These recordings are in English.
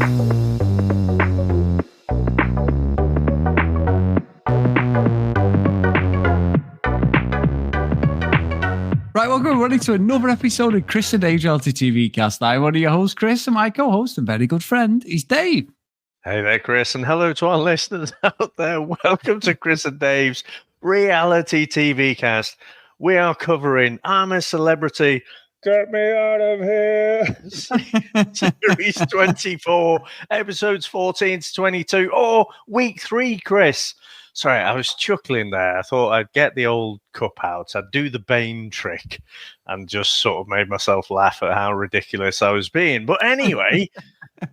Right, welcome everybody to another episode of Chris and Dave's Reality TV Cast. I'm one of your hosts, Chris, and my co-host and very good friend is Dave. Hey there, Chris, and hello to our listeners out there. Welcome to Chris and Dave's Reality TV Cast. We are covering I'm a Celebrity, Get Me Out of Here, Series 24, episodes 14 to 22, or week 3, Chris. Sorry, I was chuckling there. I thought I'd get the old cup out. I'd do the Bane trick and just sort of made myself laugh at how ridiculous I was being. But anyway,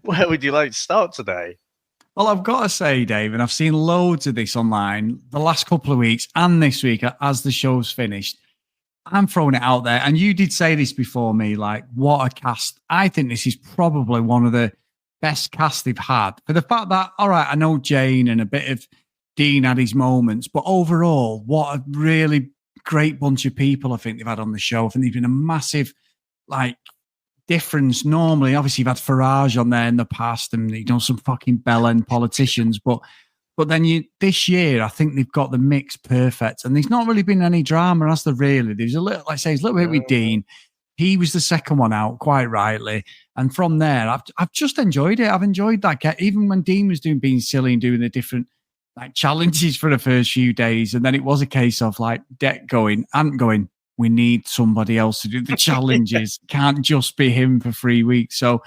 where would you like to start today? Well, I've got to say, Dave, and I've seen loads of this online the last couple of weeks and this week as the show's finished. I'm throwing it out there. And you did say this before me, like, what a cast. I think this is probably one of the best casts they've had. For the fact that, all right, I know Jane and a bit of Dean had his moments, but overall, what a really great bunch of people I think they've had on the show. I think they've been a massive, difference. Normally, obviously, you've had Farage on there in the past, and you know some fucking bell-end politicians, but then this year, I think they've got the mix perfect, and there's not really been any drama, has there really? There's a little, there's a little bit with Dean. He was the second one out, quite rightly. And from there, I've just enjoyed it. I've enjoyed that. Even when Dean was being silly and doing the different challenges for the first few days. And then it was a case of Deck going, we need somebody else to do the challenges. Can't just be him for 3 weeks. So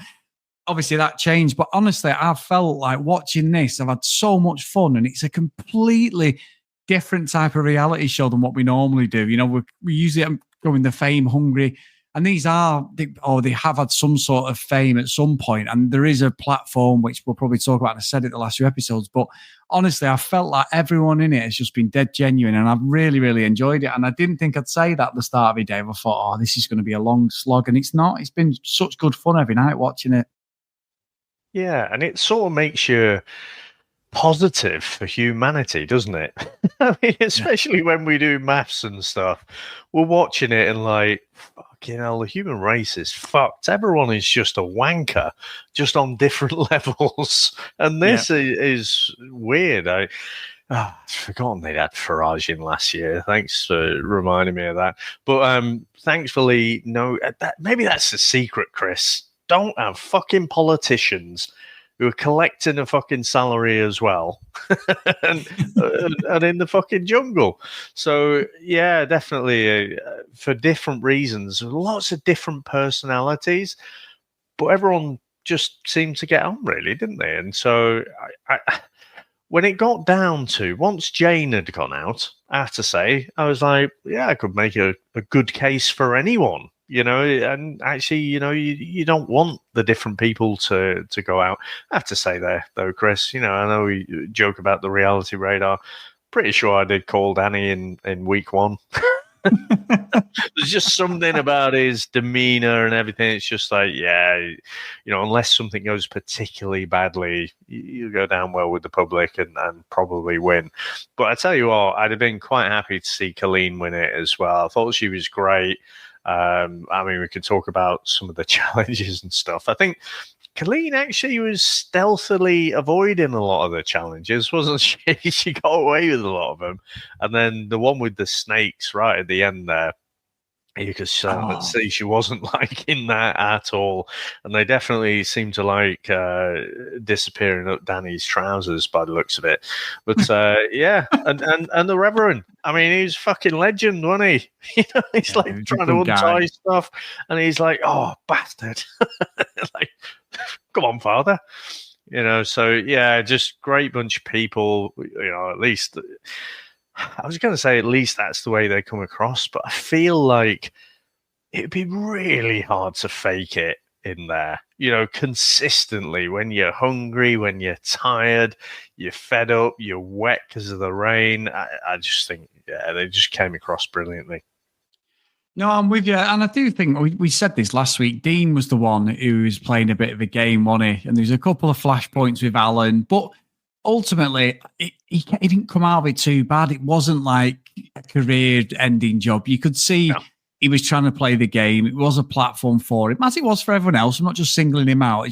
obviously that changed. But honestly, I've felt like watching this, I've had so much fun, and it's a completely different type of reality show than what we normally do. You know, we usually go in the fame hungry. And they have had some sort of fame at some point, and there is a platform which we'll probably talk about. And I said it the last few episodes, but honestly, I felt like everyone in it has just been dead genuine, and I've really, really enjoyed it. And I didn't think I'd say that at the start of it, Dave. I thought, this is going to be a long slog, and it's not. It's been such good fun every night watching it. Yeah, and it sort of makes you positive for humanity, doesn't it? I mean, especially when we do maths and stuff, we're watching it and fucking hell, the human race is fucked. Everyone is just a wanker, just on different levels. And this is weird. I'd forgotten they had Farage in last year. Thanks for reminding me of that. But thankfully, no, maybe that's the secret, Chris. Don't have fucking politicians who are collecting a fucking salary as well and in the fucking jungle. So, yeah, definitely for different reasons, lots of different personalities, but everyone just seemed to get on, really, didn't they? And so I when it got down to, once Jane had gone out, I have to say, I was like, yeah, I could make a good case for anyone. You know, and actually, you know, you don't want the different people to go out. I have to say there, though, Chris, you know, I know we joke about the reality radar. Pretty sure I did call Danny in week 1. There's just something about his demeanor and everything. It's just like, yeah, you know, unless something goes particularly badly, you go down well with the public and probably win. But I tell you what, I'd have been quite happy to see Colleen win it as well. I thought she was great. I mean, we could talk about some of the challenges and stuff. I think Colleen actually was stealthily avoiding a lot of the challenges, wasn't she? She got away with a lot of them. And then the one with the snakes right at the end there, you could see she wasn't liking that at all. And they definitely seem to disappearing up Danny's trousers by the looks of it. But yeah, and the Reverend, I mean, he's fucking legend, wasn't he? You know, he's trying to untie stuff, and he's like, "Oh, bastard!" Come on, Father. You know, so yeah, just great bunch of people. You know, at least. I was going to say at least that's the way they come across, but I feel like it'd be really hard to fake it in there, you know, consistently when you're hungry, when you're tired, you're fed up, you're wet because of the rain. I just think, yeah, they just came across brilliantly. No, I'm with you. And I do think we said this last week. Dean was the one who was playing a bit of a game, wasn't he? And there's a couple of flashpoints with Alan, but ultimately, he didn't come out of it too bad. It wasn't like a career-ending job. You could see he was trying to play the game. It was a platform for him, as it was for everyone else. I'm not just singling him out.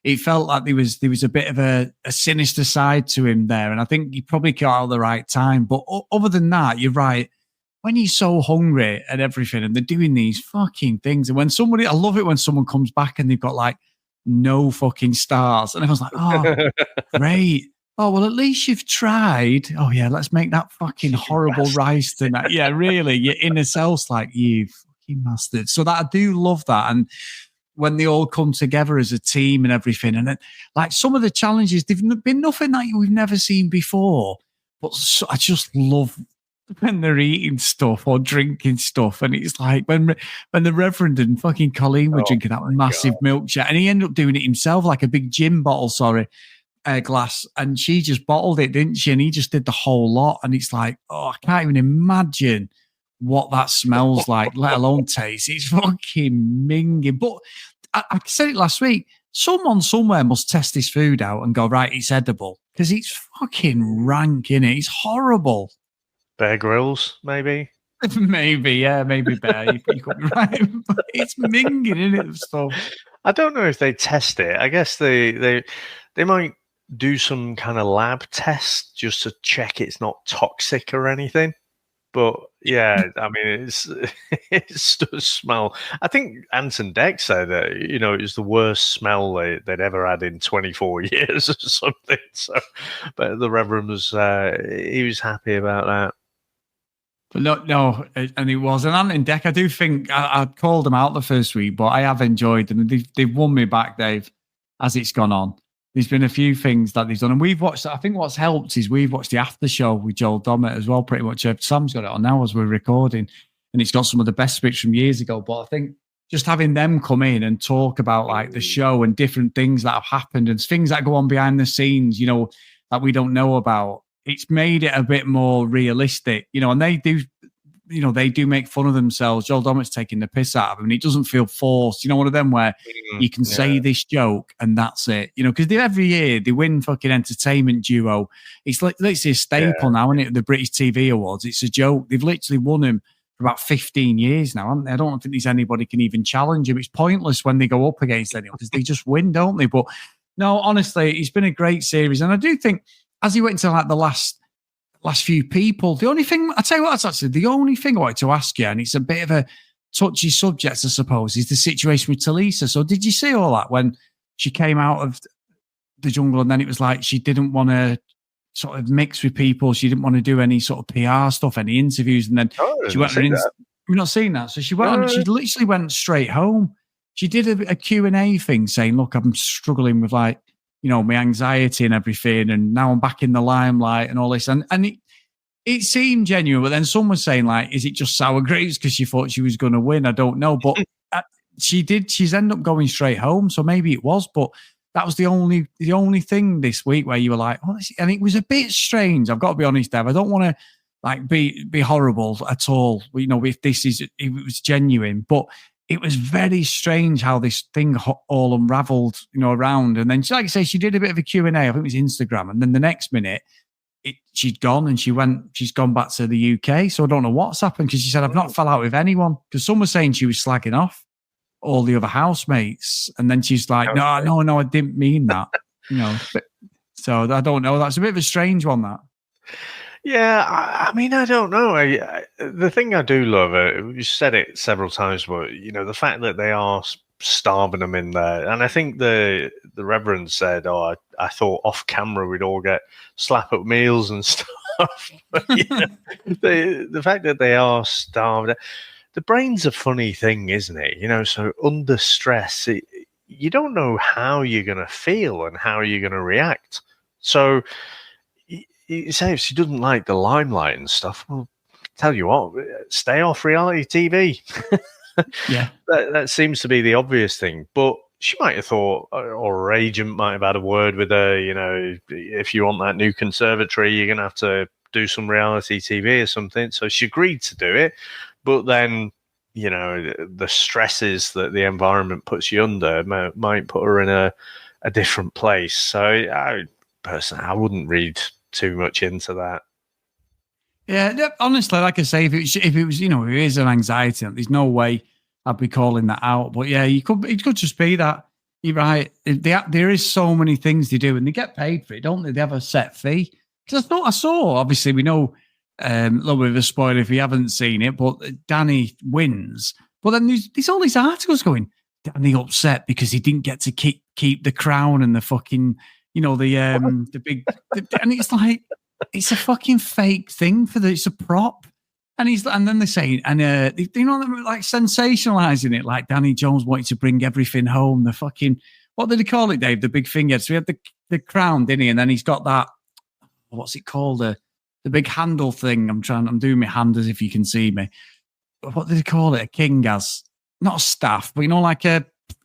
It felt like there was a bit of a sinister side to him there, and I think he probably caught out at the right time. But other than that, you're right. When you're so hungry and everything, and they're doing these fucking things, and I love it when someone comes back and they've got like no fucking stars, and everyone's like, oh, great. Oh, well, at least you've tried. Oh, yeah, let's make that fucking horrible rice tonight. Yeah, really. Your inner self's like, you fucking bastard. So that I do love that. And when they all come together as a team and everything. And then, like, some of the challenges, they've been nothing like we've never seen before. But I just love when they're eating stuff or drinking stuff. And it's like when the Reverend and fucking Colleen were drinking that massive milkshake. And he ended up doing it himself, like a big gin bottle, glass, and she just bottled it, didn't she? And he just did the whole lot. And it's like, oh, I can't even imagine what that smells like, let alone taste. It's fucking minging. But I said it last week. Someone somewhere must test this food out and go, right, it's edible, because it's fucking rank, innit? It's horrible. Bear Grylls, maybe. Maybe Bear. You could be right. But it's minging, isn't it? Stuff. I don't know if they test it. I guess they might do some kind of lab test just to check it's not toxic or anything. But yeah, I mean, it does smell. I think Anton Deck said that, it was the worst smell they'd ever had in 24 years or something. So, but the Reverend he was happy about that. But no, and it was. And Anton Deck, I do think I called them out the first week, but I have enjoyed them. They've won me back, Dave, as it's gone on. There's been a few things that they've done, and we've watched. I think what's helped is we've watched the after show with Joel Dommett as well. Pretty much, Sam's got it on now as we're recording, and it's got some of the best bits from years ago. But I think just having them come in and talk about like the show and different things that have happened and things that go on behind the scenes, that we don't know about, it's made it a bit more realistic, and they do. They do make fun of themselves. Joel Dommett's taking the piss out of them, and it doesn't feel forced. One of them where you can say this joke and that's it. Because every year they win fucking entertainment duo. It's like literally a staple now, isn't it? The British TV Awards. It's a joke. They've literally won them for about 15 years now, haven't they? I don't think there's anybody can even challenge them. It's pointless when they go up against anyone because they just win, don't they? But no, honestly, it's been a great series, and I do think as he went into like the last few people, the only thing I wanted to ask you, and it's a bit of a touchy subject, I suppose, is the situation with Talisa. So did you see all that when she came out of the jungle and then it was like she didn't want to sort of mix with people, she didn't want to do any sort of PR stuff, any interviews, and then she went we've not seen that. So she went on, she literally went straight home. She did a Q&A thing saying, look, I'm struggling with like, my anxiety and everything, and now I'm back in the limelight and all this. And it seemed genuine, but then someone was saying, like, is it just sour grapes because she thought she was going to win? I don't know. But she's ended up going straight home. So maybe it was, but that was the only thing this week where you were like, oh, and it was a bit strange. I've got to be honest, Dev. I don't want to like be horrible at all. If it was genuine, but it was very strange how this thing all unraveled, around. And then, like I say, she did a bit of a Q&A. I think it was Instagram. And then the next minute, she'd gone and she's gone back to the UK. So I don't know what's happened, because she said, I've not fell out with anyone. Because some was saying she was slagging off all the other housemates. And then she's like, no, I didn't mean that. So I don't know. That's a bit of a strange one, that. Yeah, I mean, I don't know. The thing I do love, you said it several times, but the fact that they are starving them in there, and I think the Reverend said, "Oh, I thought off camera we'd all get slap-up meals and stuff." But, the fact that they are starved, the brain's a funny thing, isn't it? So under stress, you don't know how you're going to feel and how you're going to react. So. You say if she doesn't like the limelight and stuff, well, tell you what, stay off reality TV. Yeah. That seems to be the obvious thing. But she might have thought, or her agent might have had a word with her, if you want that new conservatory, you're going to have to do some reality TV or something. So she agreed to do it. But then, the stresses that the environment puts you under might put her in a different place. So personally, I wouldn't read too much into that. Yeah, honestly, like I say, if it was, if it is an anxiety, there's no way I'd be calling that out. But yeah, it could just be that. You're right. There is so many things they do, and they get paid for it, don't they? They have a set fee. Because I saw, obviously, we know a little bit of a spoiler if you haven't seen it, but Danny wins. But then there's all these articles going, Danny upset because he didn't get to keep the crown and the fucking, the big, and it's like, it's a fucking fake thing it's a prop. And then they say, and they're like sensationalizing it, like Danny Jones wanted to bring everything home. The fucking, what did he call it, Dave? The big thing. So he had the crown, didn't he? And then he's got that, what's it called? The big handle thing. I'm doing my hand as if you can see me. What did he call it? A king has, not a staff, but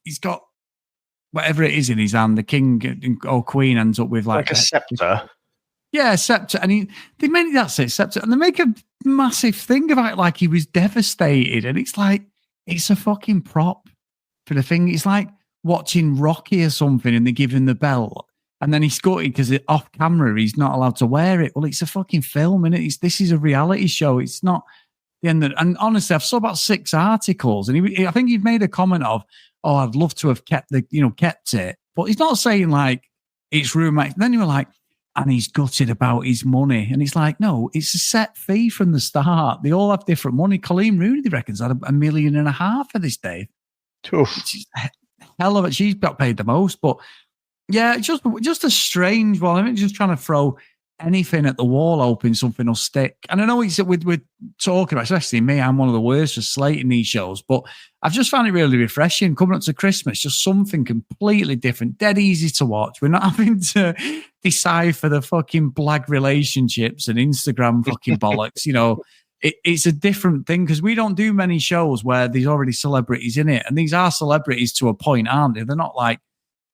he's got whatever it is in his hand. The king or queen ends up with like a scepter. Yeah, scepter. And they make that's it, scepter. And they make a massive thing about it, like he was devastated. And it's like, it's a fucking prop for the thing. It's like watching Rocky or something and they give him the belt. And then he's gutted because off camera, he's not allowed to wear it. Well, it's a fucking film, and this is a reality show. It's not the end of, and honestly, I've saw about 6 articles, and I think he'd made a comment of, "Oh, I'd love to have kept it," but he's not saying like it's ruined. Then you were like, and he's gutted about his money, and it's like, no, it's a set fee from the start. They all have different money. Colleen Rooney, they reckons, had $1.5 million for this day. Hell of it. She's got paid the most, but yeah, just a strange one. I mean, just trying to throw anything at the wall, hoping something will stick. And I know it's we're talking about, especially me, I'm one of the worst for slating these shows, but I've just found it really refreshing coming up to Christmas. Just something completely different, dead easy to watch. We're not having to decipher the fucking blag relationships and Instagram fucking bollocks. It's a different thing because we don't do many shows where there's already celebrities in it, and these are celebrities to a point, aren't they? They're not like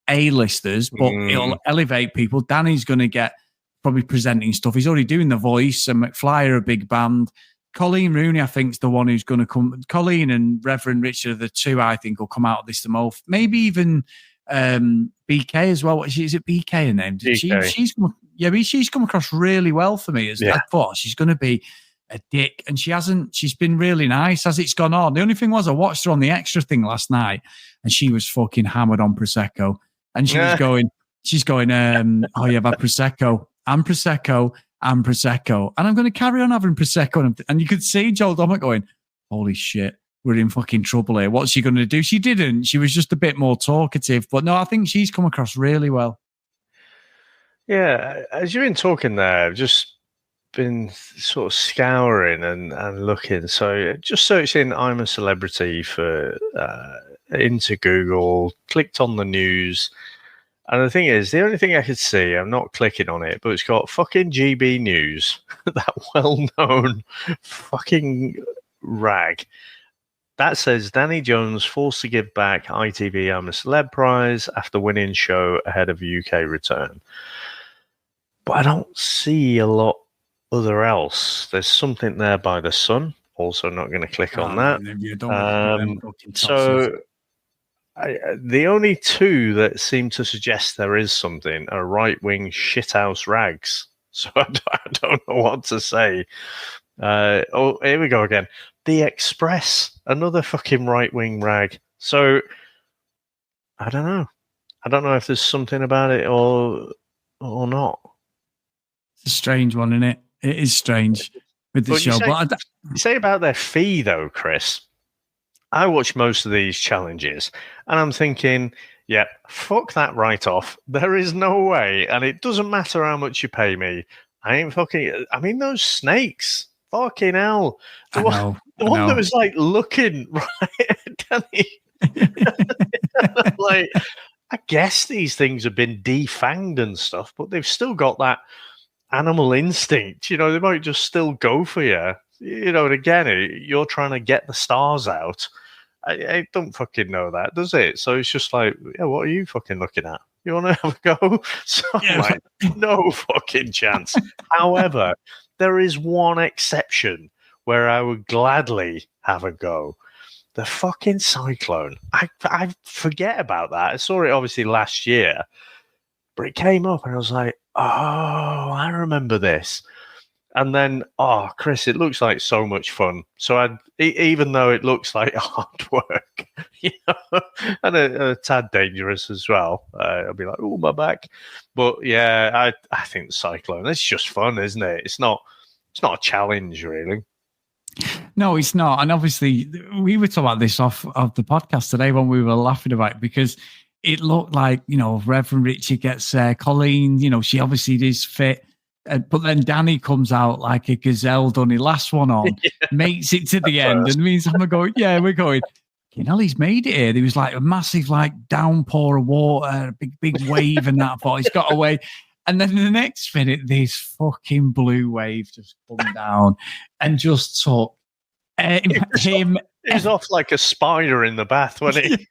A-listers, but it'll elevate people. Danny's going to get probably presenting stuff. He's already doing The Voice, and McFly are a big band. Colleen Rooney, I think, is the one who's going to come. Colleen and Reverend Richard are the two I think will come out of this the most. Maybe even BK as well. Is it BK her name? She's come across really well for me. I thought she's going to be a dick, and she's been really nice as it's gone on. The only thing was I watched her on the extra thing last night, and she was fucking hammered on Prosecco, and she's going, oh, you've had Prosecco. And Prosecco, and I'm going to carry on having Prosecco. And you could see Joel Dommett going, holy shit, we're in fucking trouble here. What's she going to do? She didn't. She was just a bit more talkative. But no, I think she's come across really well. Yeah, as you've been talking there, I've just been sort of scouring and looking. So just searching I'm a Celebrity into Google, clicked on the news. And the thing is, the only thing I could see, I'm not clicking on it, but it's got fucking GB News, that well-known fucking rag. That says Danny Jones forced to give back ITV I'm a Celeb prize after winning show ahead of UK return. But I don't see a lot other else. There's something there by The Sun. Also not going to click on that. The only two that seem to suggest there is something are right-wing shithouse rags. So I don't know what to say. Here we go again. The Express, another fucking right-wing rag. So I don't know. I don't know if there's something about it or not. It's a strange one, isn't it? It is strange with the show. You say about their fee, though, Chris. I watch most of these challenges, and I'm thinking, yeah, fuck that write-off. There is no way, and it doesn't matter how much you pay me. I ain't fucking... I mean, those snakes. Fucking hell. The one that was, like, looking right at Danny. Like, I guess these things have been defanged and stuff, but they've still got that animal instinct. They might just still go for you. And again, you're trying to get the stars out. I don't fucking know that, does it? So it's just like, yeah, what are you fucking looking at? You want to have a go? So I'm like, no fucking chance. However, there is one exception where I would gladly have a go. The fucking cyclone. I forget about that. I saw it obviously last year, but it came up and I was like, oh, I remember this. And then, Chris, it looks like so much fun. So even though it looks like hard work, and a tad dangerous as well, I'll be like, oh, my back. But yeah, I think the cyclone, it's just fun, isn't it? It's not a challenge, really. No, it's not. And obviously, we were talking about this off of the podcast today when we were laughing about it, because it looked like, Reverend Richie gets Colleen, she obviously is fit. But then Danny comes out like a gazelle, done his last one on, makes it to the end, and means I'm going, we're going, he's made it here. There was like a massive downpour of water, a big wave, and that. I thought he's got away. And then the next minute, this fucking blue wave just come down and just took him. He was off like a spider in the bath, wasn't he?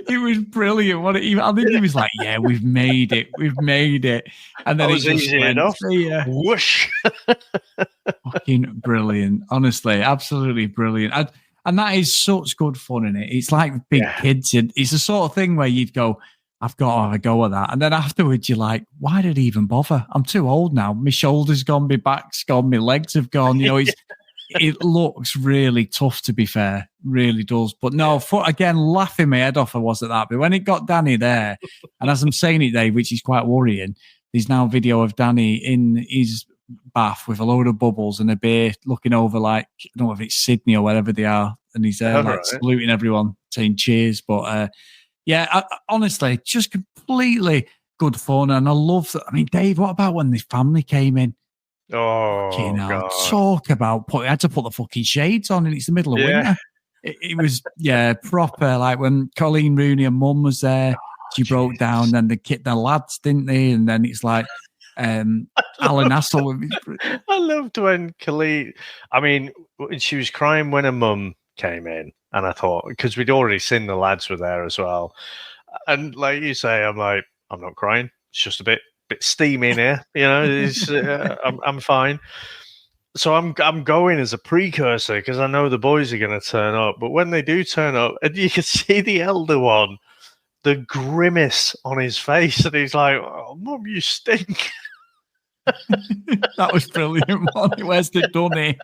It was brilliant. I think he was like, "Yeah, we've made it. And then it was easy enough. Whoosh! Fucking brilliant. Honestly, absolutely brilliant. And that is such good fun in it. It's like big kids. It's the sort of thing where you'd go, "I've got to have a go at that," and then afterwards you're like, "Why did he even bother? I'm too old now. My shoulder's gone, my back's gone, my legs have gone." It looks really tough, to be fair, really does. But no, again, laughing my head off I was at that. But when it got Danny there, and as I'm saying it, Dave, which is quite worrying, there's now video of Danny in his bath with a load of bubbles and a beer looking over, like, I don't know if it's Sydney or wherever they are, and he's there saluting everyone, saying cheers. But honestly, just completely good fun. And I love that. I mean, Dave, what about when the family came in? Oh, God. Talk about I had to put the fucking shades on, and it's the middle of winter. It was proper. Like when Colleen Rooney and Mum was there, she broke down. Then the lads, didn't they? And then it's like Alan Hassel. I loved when Colleen. I mean, she was crying when her mum came in, and I thought, because we'd already seen the lads were there as well, and like you say, I'm like, I'm not crying. It's just a bit steamy in here, I'm fine. So I'm going as a precursor because I know the boys are going to turn up. But when they do turn up, and you can see the elder one, the grimace on his face, and he's like, "Oh, Mum, you stink." That was brilliant. Where's the dunny?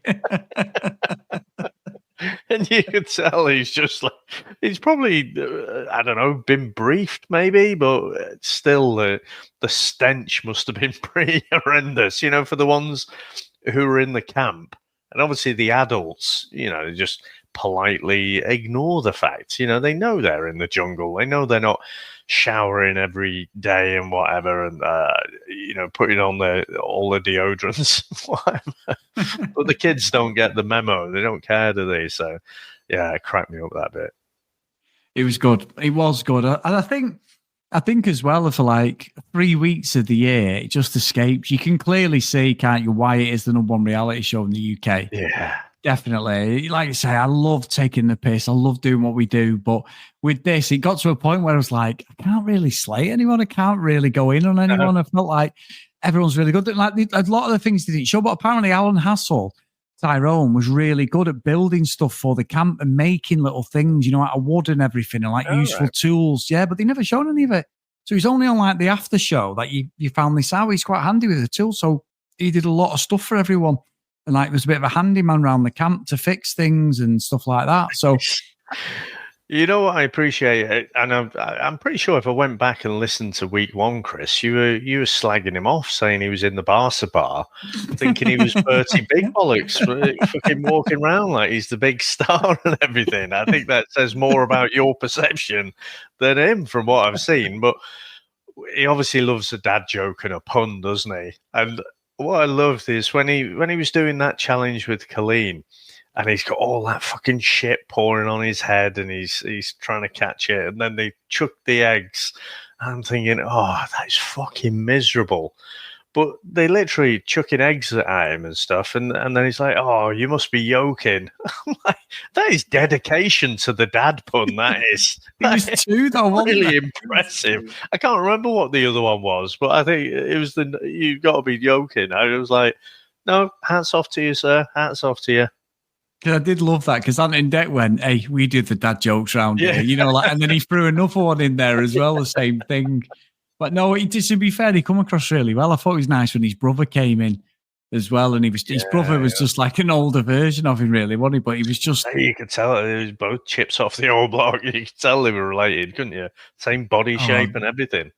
And you could tell he's just like, he's probably, I don't know, been briefed maybe, but still the stench must have been pretty horrendous, for the ones who were in the camp. And obviously the adults, they just politely ignore the fact, they know they're in the jungle. They know they're not showering every day and whatever, and putting on all the deodorants, whatever. But the kids don't get the memo. They don't care, do they? So yeah, it cracked me up that bit. It was good. It was good. And I think as well, for like 3 weeks of the year, it just escapes. You can clearly see, can't you, why it is the number one reality show in the UK. Yeah. Definitely. Like you say, I love taking the piss. I love doing what we do. But with this, it got to a point where I was like, I can't really slay anyone. I can't really go in on anyone. I felt like everyone's really good. Like a lot of the things didn't show, but apparently Alan Hassel, Tyrone, was really good at building stuff for the camp and making little things, out of wood and everything, and like useful tools. Yeah, but they never showed any of it. So he's only on like the after show that you found this out. He's quite handy with the tools. So he did a lot of stuff for everyone. And like, was a bit of a handyman around the camp to fix things and stuff like that. So, you know what I appreciate it, and I'm pretty sure if I went back and listened to week one, Chris, you were slagging him off, saying he was in the Barca bar, thinking he was Bertie Big Bollocks, fucking walking around like he's the big star and everything. I think that says more about your perception than him, from what I've seen. But he obviously loves a dad joke and a pun, doesn't he? And what I loved is when he was doing that challenge with Colleen, and he's got all that fucking shit pouring on his head, and he's trying to catch it, and then they chuck the eggs. I'm thinking, oh, that's fucking miserable. But they literally chucking eggs at him and stuff, and then he's like, "Oh, you must be yoking." I'm like, that is dedication to the dad pun. That is. It was two though, really impressive. I can't remember what the other one was, but I think it was "You got to be yoking." I was like, "No, hats off to you, sir. Hats off to you." I did love that because Ant and Deck went, "Hey, we do the dad jokes round here," and then he threw another one in there as well, the same thing. But no, he did. To be fair, he come across really well. I thought it was nice when his brother came in as well, and his brother was just like an older version of him, really, wasn't he? But he was just. You could tell it was both chips off the old block. You could tell they were related, couldn't you? Same body shape and everything.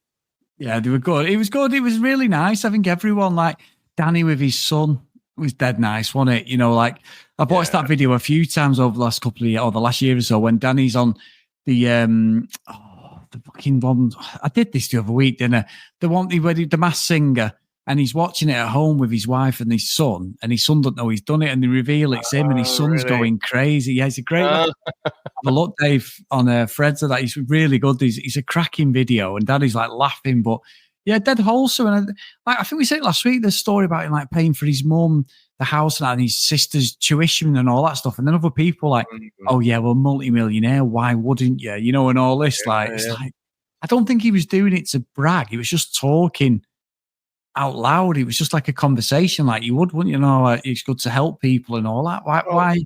Yeah, they were good. It was good. It was really nice. I think everyone, like Danny with his son, was dead nice, wasn't it? You know, like I've watched that video a few times over the last couple of years, or the last year or so, when Danny's on the fucking one. I did this the other week, didn't I? The one where the Masked Singer, and he's watching it at home with his wife and his son doesn't know he's done it, and they reveal it's him, and his son's going crazy. Yeah, it's a great. Have a look, Dave, on Fred's of that. He's really good. He's a cracking video, and Danny's like laughing, but yeah, dead wholesome. And I think we said it last week. The story about him like paying for his mum the house and his sister's tuition and all that stuff, and then other people like, oh yeah, well, multi-millionaire, why wouldn't you? You know, and all this. It's like I don't think he was doing it to brag. He was just talking out loud. It was just like a conversation, like you would, wouldn't you? Know, it's good to help people and all that. Why?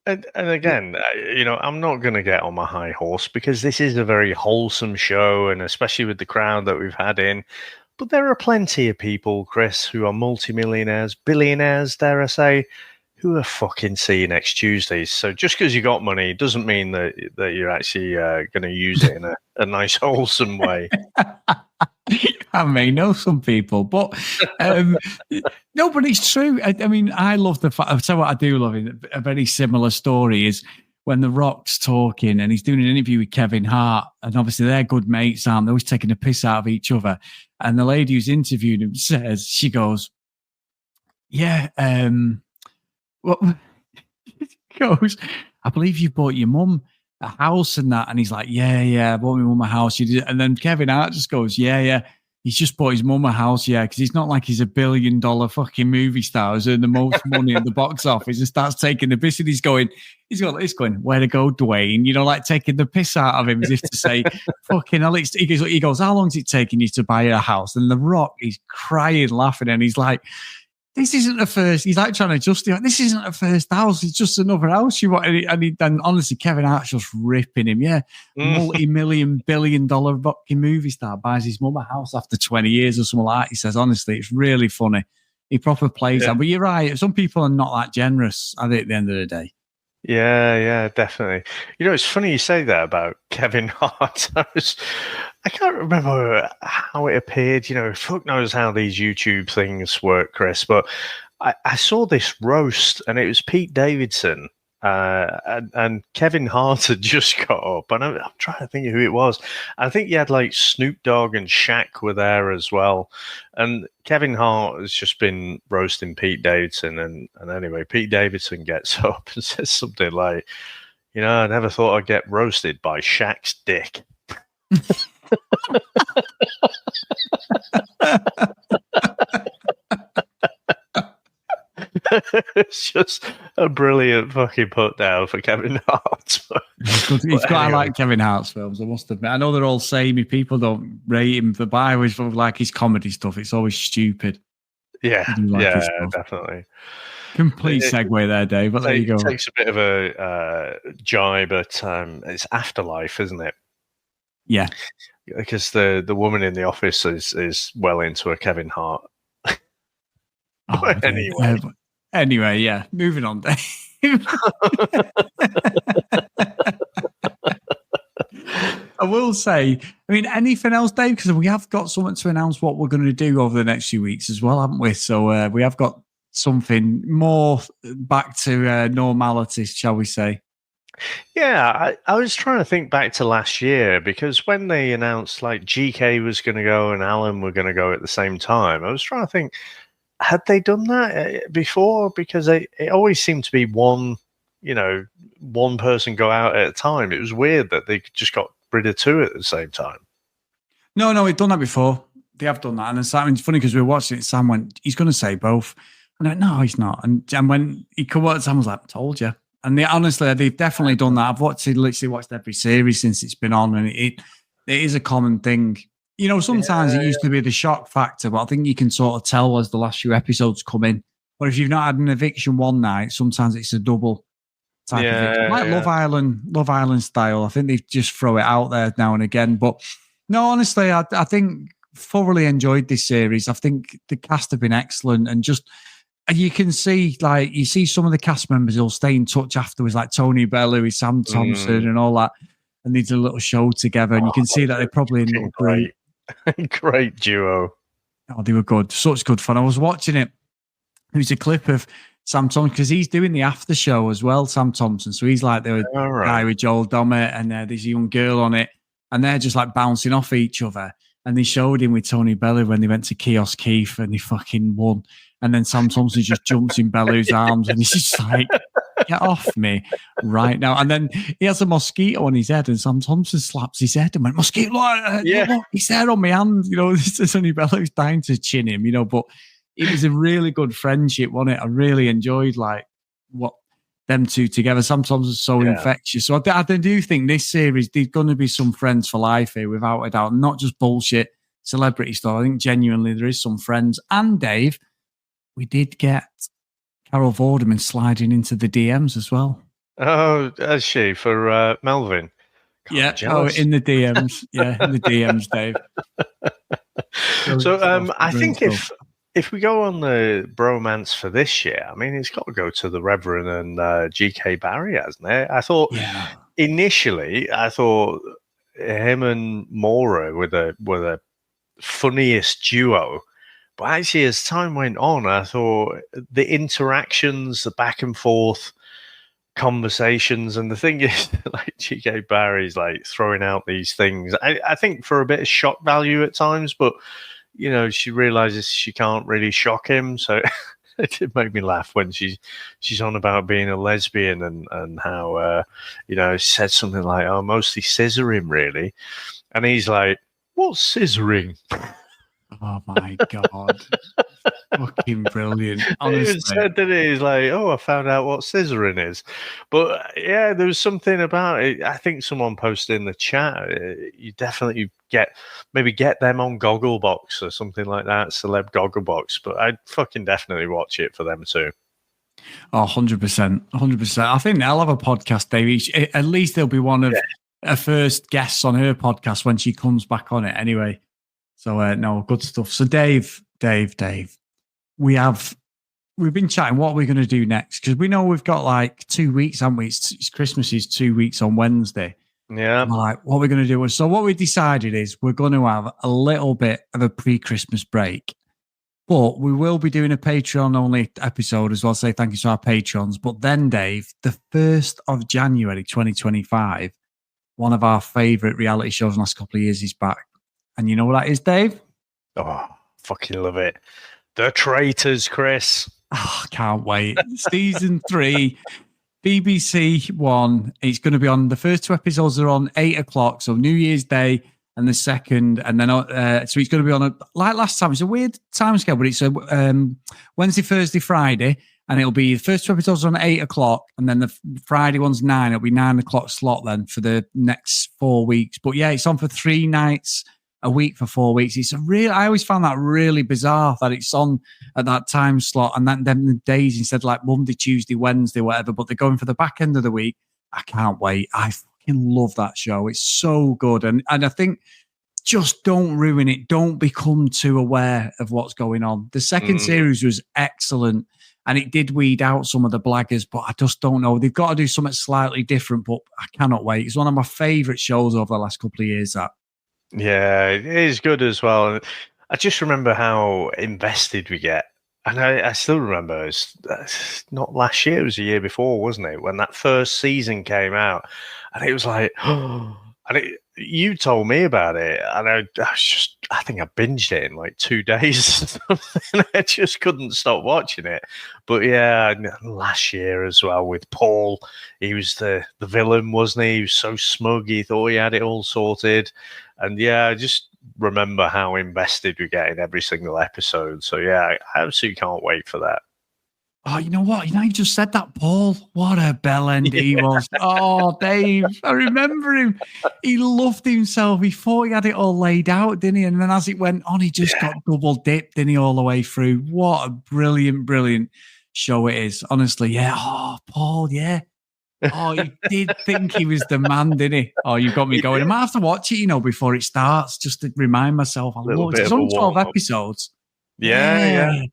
And again, I'm not going to get on my high horse because this is a very wholesome show, and especially with the crowd that we've had in. But there are plenty of people, Chris, who are multimillionaires, billionaires, dare I say, who are fucking see you next Tuesday. So just because you got money doesn't mean that you're actually going to use it in a nice, wholesome way. I may know some people, but no, but it's true. I mean, I love the fact. I'll tell you what I do love. A very similar story is when The Rock's talking and he's doing an interview with Kevin Hart, and obviously they're good mates, aren't they? Always taking a piss out of each other. And the lady who's interviewed him says, she goes, "Yeah, what?" She goes, "I believe you bought your mum a house and that," and he's like, yeah, I bought my mum a house. You did. And then Kevin Hart just goes, yeah. He's just bought his mum a house, because he's not like he's $1 billion fucking movie star who's earned the most money at the box office and starts taking the piss. And he's got this going, "Where to go, Dwayne?" You know, like taking the piss out of him as if to say, fucking hell. He goes, "How long's it taking you to buy a house?" And The Rock, he's crying, laughing, and he's like, "This isn't the first." He's like trying to justify, "This isn't the first house. It's just another house you want." And honestly, Kevin Hart's just ripping him. Yeah, multi-million, billion-dollar fucking movie star buys his mum a house after 20 years or something like that. He says, honestly, it's really funny. He proper plays that. But you're right. Some people are not that generous, I think, at the end of the day. Yeah, definitely. You know, it's funny you say that about Kevin Hart. I can't remember how it appeared. You know, fuck knows how these YouTube things work, Chris. But I saw this roast, and it was Pete Davidson, and Kevin Hart had just got up, and I'm trying to think of who it was. I think you had like Snoop Dogg and Shaq were there as well, and Kevin Hart has just been roasting Pete Davidson, and anyway, Pete Davidson gets up and says something like, "I never thought I'd get roasted by Shaq's dick." It's just a brilliant fucking put down for Kevin Hart. I like Kevin Hart's films, I must admit. I know they're all samey. People don't rate him, but I always like his comedy stuff. It's always stupid. Yeah, definitely. Complete segue there, Dave. But there you go. It takes a bit of a jibe, but it's Afterlife, isn't it? Yeah, because the woman in the office is well into a Kevin Hart. Anyway, yeah. Moving on, Dave. I will say, I mean, anything else, Dave? Because we have got something to announce what we're going to do over the next few weeks as well, haven't we? So we have got something more back to normality, shall we say? Yeah, I was trying to think back to last year, because when they announced like GK was going to go and Alan were going to go at the same time, I was trying to think, had they done that before? Because it always seemed to be one person go out at a time. It was weird that they just got rid of two at the same time. No, we've done that before. They have done that. And it's funny because we were watching it. Sam went, "He's going to say both." And I went, "No, he's not." And when he come out, Sam was like, "Told you." And honestly, they've definitely done that. I've literally watched every series since it's been on, and it is a common thing. You know, sometimes it used to be the shock factor, but I think you can sort of tell as the last few episodes come in. But if you've not had an eviction one night, sometimes it's a double type of eviction. Like Love Island style. I think they just throw it out there now and again. But no, honestly, I think thoroughly enjoyed this series. I think the cast have been excellent, and you can see, like, you see some of the cast members who'll stay in touch afterwards, like Tony Bellew, Sam Thompson, and all that, and they did a little show together, and you can see that they're probably in a little group. Great duo. Oh, they were good. Such good fun. I was watching it. There was a clip of Sam Thompson, because he's doing the after show as well, Sam Thompson. So he's like the guy with Joel Dommett, and there's a young girl on it, and they're just like bouncing off each other. And they showed him with Tony Bellew when they went to Kiosk Keith, and he fucking won. And then Sam Thompson just jumps in Bellew's arms, and he's just like, get off me right now. And then he has a mosquito on his head, and Sam Thompson slaps his head and went, mosquito, look, he's there on my hand. This is Tony Bellew's dying to chin him, but it was a really good friendship, wasn't it? I really enjoyed like what them two together. Sam Thompson's so infectious. So I do think this series, there's going to be some friends for life here, without a doubt. Not just bullshit celebrity stuff. I think genuinely there is some friends. And Dave, we did get Carol Vorderman sliding into the DMs as well. Oh, has she, for Melvin? God, in the DMs. Yeah, in the DMs, Dave. So I think if we go on the bromance for this year, I mean, it's got to go to the Reverend and G.K. Barry, hasn't it? I thought initially, him and Maura were the funniest duo. But actually, as time went on, I thought the interactions, the back and forth conversations, and the thing is, like, G.K. Barry's like throwing out these things, I think for a bit of shock value at times, but she realizes she can't really shock him. So it did make me laugh when she's on about being a lesbian and how, said something like, oh, mostly scissoring, really. And he's like, what's scissoring? Oh, my God. Fucking brilliant. Honestly. He said that he's like, oh, I found out what scissoring is. But yeah, there was something about it. I think someone posted in the chat, you definitely get them on Gogglebox or something like that, Celeb Gogglebox. But I'd fucking definitely watch it for them too. Oh, 100%. 100%. I think they'll have a podcast, Dave. At least there'll be one of her first guests on her podcast when she comes back on it anyway. So, no, good stuff. So, Dave, we've been chatting. What are we going to do next? Because we know we've got like 2 weeks, haven't we? It's Christmas is 2 weeks on Wednesday. Yeah. Like, what are we going to do? So, what we decided is we're going to have a little bit of a pre-Christmas break, but we will be doing a Patreon-only episode as well. Say thank you to our patrons. But then, Dave, the 1st of January 2025, one of our favourite reality shows in the last couple of years is back. And you know what that is, Dave? Oh, fucking love it. The Traitors, Chris. Oh, can't wait. Season 3, BBC One. It's going to be on, the first 2 episodes are on 8 o'clock. So New Year's Day and the second. And then, so it's going to be on, like last time, it's a weird time scale, but it's a Wednesday, Thursday, Friday. And it'll be the first 2 episodes on 8 o'clock. And then the Friday one's 9. It'll be 9 o'clock slot then for the next 4 weeks. But yeah, it's on for 3 nights a week for 4 weeks. It's I always found that really bizarre that it's on at that time slot and then the days instead like Monday, Tuesday, Wednesday, whatever, but they're going for the back end of the week. I can't wait. I fucking love that show. It's so good. And I think just don't ruin it. Don't become too aware of what's going on. The second series was excellent and it did weed out some of the blaggers, but I just don't know. They've got to do something slightly different, but I cannot wait. It's one of my favourite shows over the last couple of years, that. Yeah, it is good as well. I just remember how invested we get. And I still remember, it's not last year, it was the year before, wasn't it? When that first season came out. And it was like, oh, and you told me about it. And I think I binged it in like 2 days. I just couldn't stop watching it. But yeah, last year as well with Paul, he was the villain, wasn't he? He was so smug, he thought he had it all sorted. And yeah, I just remember how invested we get in every single episode. So yeah, I absolutely can't wait for that. Oh, you know what? You just said that, Paul. What a bellend he was. Oh, Dave, I remember him. He loved himself. He thought he had it all laid out, didn't he? And then as it went on, he just got double dipped, didn't he, all the way through. What a brilliant, brilliant show it is. Honestly, yeah. Oh, Paul, yeah. Oh, you did think he was the man, didn't he? Oh, you got me He going. I did. might have to watch it, before it starts, just to remind myself. I Little love it. bit It's of a only 12 warm-up. episodes. Yeah, yeah. Yeah.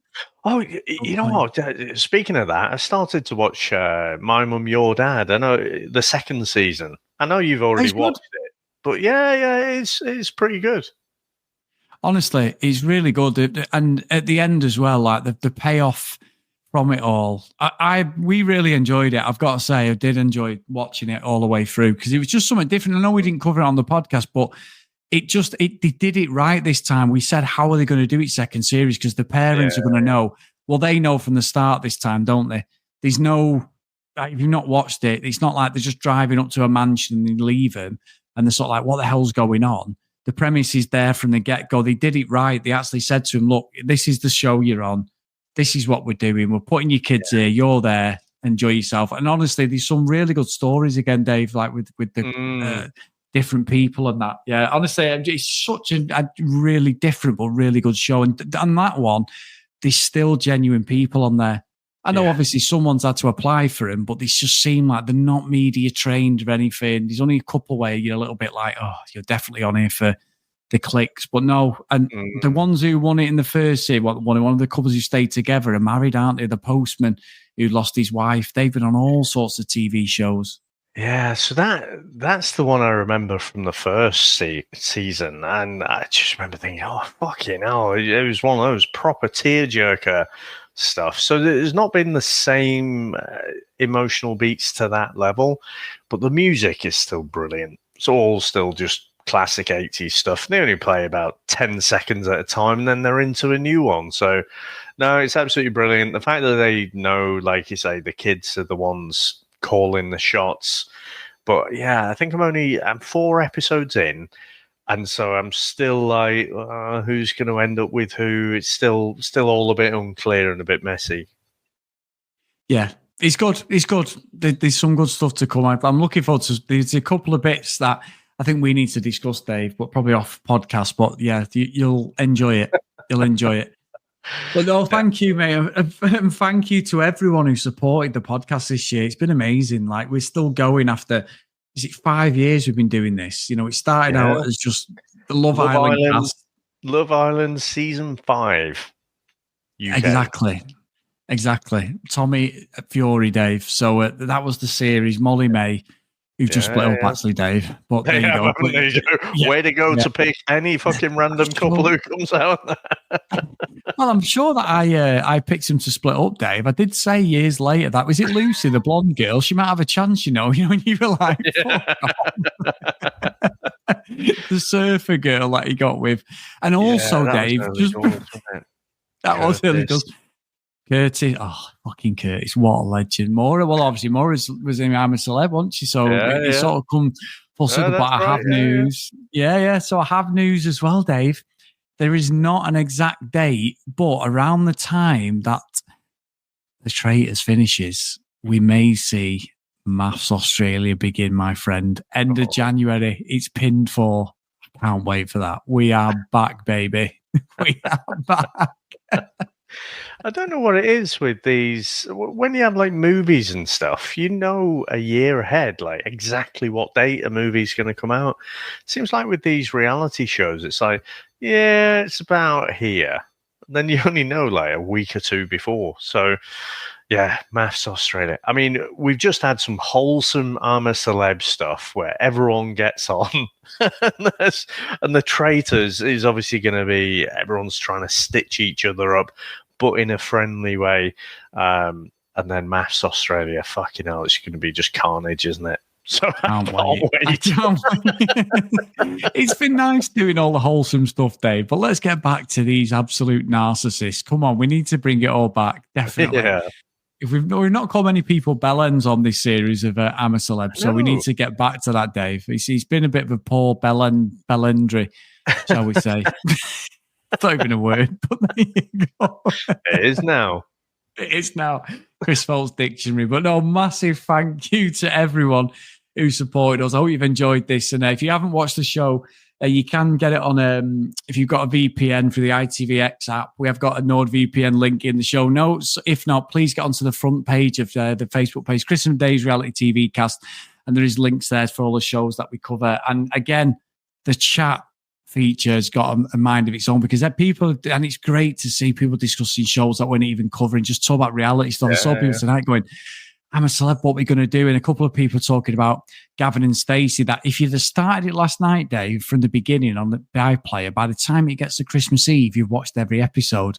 Oh, Good you know point. what? Speaking of that, I started to watch My Mum, Your Dad. I know the second season. I know you've already It's good. watched it, but yeah, it's pretty good. Honestly, it's really good. And at the end as well, like the payoff from it all, we really enjoyed it. I've got to say, I did enjoy watching it all the way through because it was just something different. I know we didn't cover it on the podcast, but they did it right this time. We said, how are they going to do it second series? Because the parents Yeah. are going to know. Well, they know from the start this time, don't they? There's no, like, if you've not watched it, it's not like they're just driving up to a mansion and leave them and they're sort of like, what the hell's going on? The premise is there from the get-go. They did it right. They actually said to him, look, this is the show you're on. This is what we're doing. We're putting your kids here. You're there. Enjoy yourself. And honestly, there's some really good stories again, Dave, like with the different people and that. Yeah, honestly, it's such a really different but really good show. And that one, there's still genuine people on there. I know obviously someone's had to apply for him, but they just seem like they're not media trained or anything. There's only a couple where you're a little bit like, oh, you're definitely on here for the clicks. But no, and the ones who won it in the first year, one of the couples who stayed together are married, aren't they? The postman who lost his wife. They've been on all sorts of TV shows. Yeah, so that's the one I remember from the first season, and I just remember thinking, oh fucking hell, it was one of those proper tearjerker stuff. So there's not been the same emotional beats to that level, but the music is still brilliant. It's all still just classic 80s stuff. They only play about 10 seconds at a time, and then they're into a new one. So no, it's absolutely brilliant. The fact that they know, like you say, the kids are the ones calling the shots. But yeah, I think I'm 4 episodes in, and so I'm still like, who's going to end up with who? It's still all a bit unclear and a bit messy. Yeah, it's good. It's good. There's some good stuff to come out. I'm looking forward to. There's a couple of bits that I think we need to discuss, Dave, but probably off podcast. But yeah, you'll enjoy it. You'll enjoy it. But no, thank you, mate. And thank you to everyone who supported the podcast this year. It's been amazing. Like, we're still going after, is it 5 years we've been doing this? It started out as just the Love Island cast. Love Island season 5. UK. Exactly. Tommy Fury, Dave. So that was the series. Molly May, who just split up, actually, Dave. But there you go. Way to go to pick any fucking random couple who comes out. Well, I'm sure that I picked him to split up, Dave. I did say years later that was it Lucy, the blonde girl. She might have a chance, when you were like, the surfer girl that he got with, and also Dave, that was really good. Curtis, fucking Curtis, what a legend. Maura, well, obviously Maura was in I'm a Celeb, wasn't she? So it sort of come full circle. But I have news. Yeah. So I have news as well, Dave. There is not an exact date, but around the time that The Traitors finishes, we may see Maths Australia begin, my friend. End of January. It's pinned for. I can't wait for that. We are back, baby. We are back. I don't know what it is with these. When you have like movies and stuff, a year ahead, like exactly what date a movie's going to come out. It seems like with these reality shows, it's like, yeah, it's about here. Then you only know like a week or two before. So, yeah, Maths Australia. I mean, we've just had some wholesome I'm a Celeb stuff where everyone gets on. And The Traitors is obviously going to be everyone's trying to stitch each other up, but in a friendly way. And then Maths Australia, fucking hell, it's going to be just carnage, isn't it? So I can't wait. It's been nice doing all the wholesome stuff, Dave, but let's get back to these absolute narcissists. Come on, we need to bring it all back. Definitely. Yeah. If we've not called many people bellends on this series of I'm a Celeb, so we need to get back to that, Dave. He's been a bit of a poor bellendry, shall we say. It's not even a word, but there you go. It is now. It is now. Chris Folt's dictionary. But no, massive thank you to everyone who supported us. I hope you've enjoyed this. And if you haven't watched the show, You can get it on, if you've got a VPN for the ITVX app, we have got a NordVPN link in the show notes. If not, please get onto the front page of the Facebook page, Christmas Day's Reality TV Cast, and there is links there for all the shows that we cover. And again, the chat feature has got a mind of its own, because people, and it's great to see people discussing shows that we're not even covering, just talk about reality stuff. I saw people tonight going, I'm a celeb, what we're going to do? And a couple of people talking about Gavin and Stacey, that if you'd have started it last night, Dave, from the beginning on the iPlayer, by the time it gets to Christmas Eve, you've watched every episode.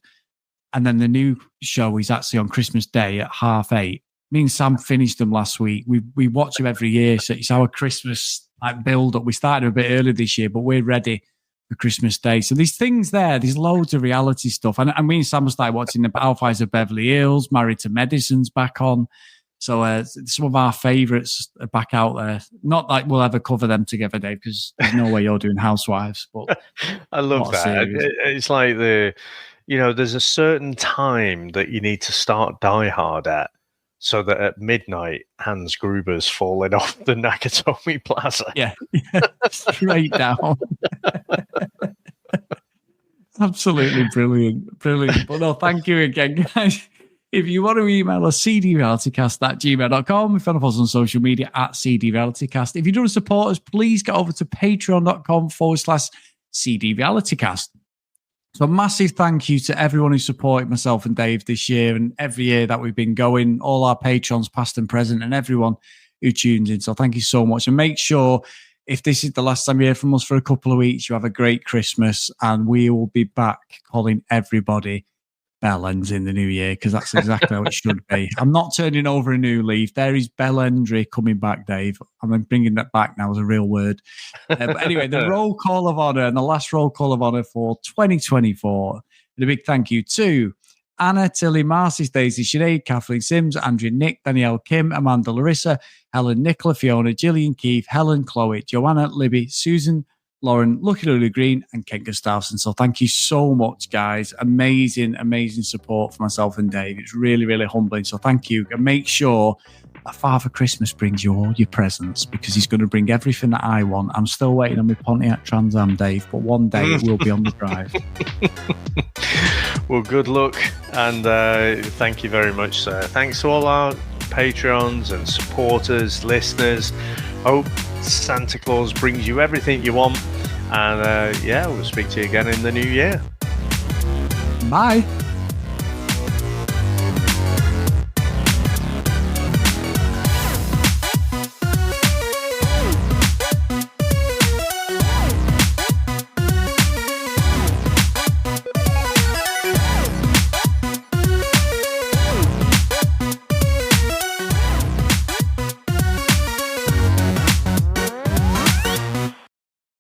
And then the new show is actually on Christmas Day at 8:30. Me and Sam finished them last week. We watch them every year. So it's our Christmas build up. We started a bit early this year, but we're ready for Christmas Day. So there's things there. There's loads of reality stuff. And me and Sam started watching the Housewives of Beverly Hills, Married to Medicine's back on. So some of our favourites are back out there. Not like we'll ever cover them together, Dave, because there's no way you're doing Housewives. But I love that. It's like there's a certain time that you need to start Die Hard at, so that at midnight, Hans Gruber's falling off the Nakatomi Plaza. Yeah, straight down. Absolutely brilliant. But no, thank you again, guys. If you want to email us, cdrealitycast@gmail.com. If you want to follow us on social media @cdrealitycast. If you do want to support us, please get over to patreon.com/cdrealitycast. So a massive thank you to everyone who supported myself and Dave this year and every year that we've been going, all our patrons, past and present, and everyone who tuned in. So thank you so much. And make sure, if this is the last time you hear from us for a couple of weeks, you have a great Christmas, and we will be back calling everybody Bellends in the new year, because that's exactly how it should be. I'm not turning over a new leaf. There is Bellendry coming back, Dave. I'm bringing that back now as a real word. But anyway, the roll call of honour, and the last roll call of honour for 2024. And a big thank you to Anna, Tilly, Marcy, Stacey, Sinead, Kathleen Sims, Andrew, Nick, Danielle, Kim, Amanda, Larissa, Helen, Nicola, Fiona, Gillian, Keith, Helen, Chloe, Joanna, Libby, Susan, Lauren, Lucky Lulu Green, and Ken Gustafson. So thank you so much, guys. Amazing support for myself and Dave. It's really, really humbling. So thank you. And make sure that Father Christmas brings you all your presents, because he's going to bring everything that I want. I'm still waiting on my Pontiac Trans Am, Dave, but one day it will be on the drive. Well, good luck, and thank you very much, sir. Thanks to all our Patreons and supporters, listeners. Hope Santa Claus brings you everything you want, and we'll speak to you again in the new year. Bye.